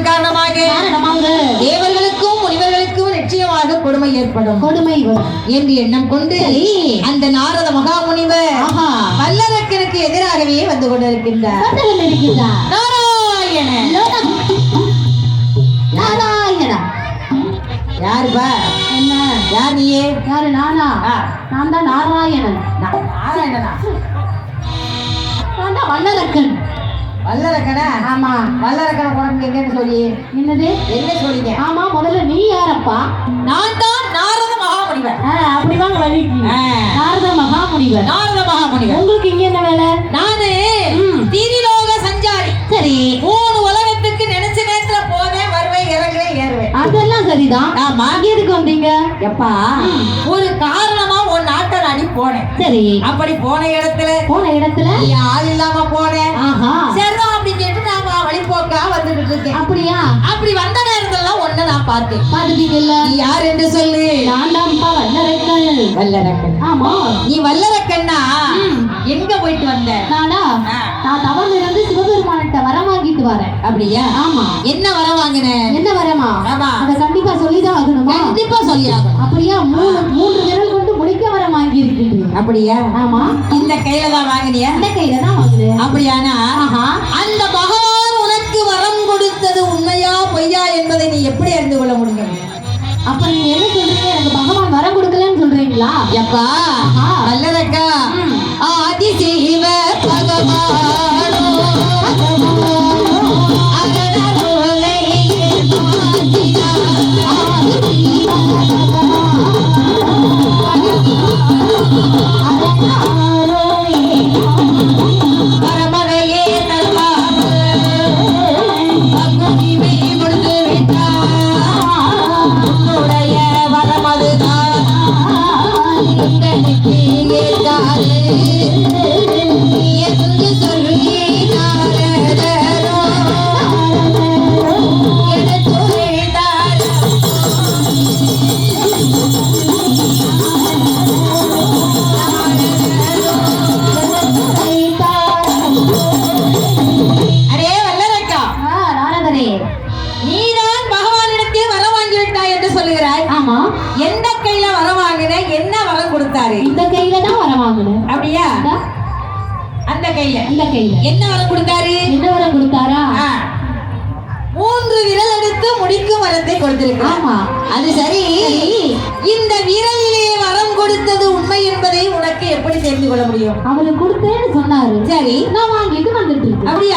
காரணமாக தேவர்களுக்கும் முனிவர்களுக்கும் நிச்சயமாக கொடுமை ஏற்படும் என்று எண்ணம் கொண்டு அந்த நாரத மகாமுனிவர் வல்லரக்கனுக்கு எதிராகவே வந்து கொண்டிருக்கின்றார். நாராயண யாருப்பா? என்ன யார் நீயே? யாரு? நானா? நான் தான் நாராயணன். நாராயணனா? நான் தான் வல்லரக்கன். வல்லரக்கனா? ஆமா. வல்லரக்கனை உனக்கு என்னன்னு சொல்லி? என்னது? என்ன சொல்லிங்க? ஆமா, முதல்ல நீ யாரப்பா? நான் தான் நாரத மகாமுனிவர். அப்படி வாங்க வலிக்கு. நாரத மகாமுனிவர். நாரத மகாமுனிவர். உங்களுக்கு இங்க என்ன வேலை? நானு திரிலோக சஞ்சாரி. சரி. 3 உலகத்துக்கு நினைச்ச நேரத்துல போவேன், வருவேன், இறங்குவேன், ஏறுவேன். அதெல்லாம் சரிதான். ஆமா. எதுக்கு வந்தீங்க? எப்பா ஒரு காரணமா ஒரு நாட்டை நாடி போனேன். சரி. அப்படி போன இடத்துல ஆள் இல்லாம போனேன். சரி அப்படின்னு சொல்லிட்டு நான் வழிபோக்கா வந்துட்டு இருக்கேன். அப்படியா? அப்படி வந்த நேரத்துல ஒண்ணு நான் பார்த்தேன். பாத்துட்டீங்கல்ல? நீ யார் என்று சொல்லு. நான் தான்ப்பா வல்லரக்கன். வல்லரக்கன்? ஆமா. நீ வல்லரக்கன்னா எங்க போயிட்டு வந்த? நானா? நான் தவம் இருந்து சிவபெருமான்கிட்ட வரம் வாங்கிட்டு வரேன். அப்படியா? ஆமா. என்ன வரம் வாங்கின? என்ன வரமா? அத கண்டிப்பா சொல்லிதான் ஆகணுமா? கண்டிப்பா சொல்லி ஆகணும். அப்படியா? 3 விரல் கொண்டு முடிக்க வரம் வாங்கி இருக்கீங்க. அப்படியா? ஆமா. இந்த கையில தான் வாங்கினியா? இந்த கையில தான் வாங்கினேன். அப்படியானா அந்த பகவான் உனக்கு வரம் கொடுத்தது உண்மையா பொய்யா என்பதை நீ எப்படி அறிந்து கொள்ள முடியும்? அப்ப நீங்க என்ன சொல்றீங்க? எனக்கு பகவான் வரம் கொடுக்கலன்னு சொல்றீங்களா? எப்பா வல்லரக்கா, ஆதிசிவ பகவானோ எந்த கையில வரம் வாங்கின? என்ன வரம் கொடுத்தாரு? இந்த கையில தான் வரம் வாங்கினேன். அப்படியா? அந்த கையில என்ன வரம் கொடுத்தாரு? என்ன வரம் கொடுத்தாரா? 3 விரல் எடுத்து முடிக்கும் வரத்தை கொடுத்திருக்கிறார். ஆமா. அது சரி. இந்த விரலிலே வரம் கொடுத்தது உண்மை என்பதை உனக்கு எப்படி தெரிந்து கொள்ள முடியும்? அவருக்கு கொடுத்தேன்னு சொன்னாரு. சரி, நான் வாங்கிட்டு வந்துட்டு இருக்கேன். அப்படியா?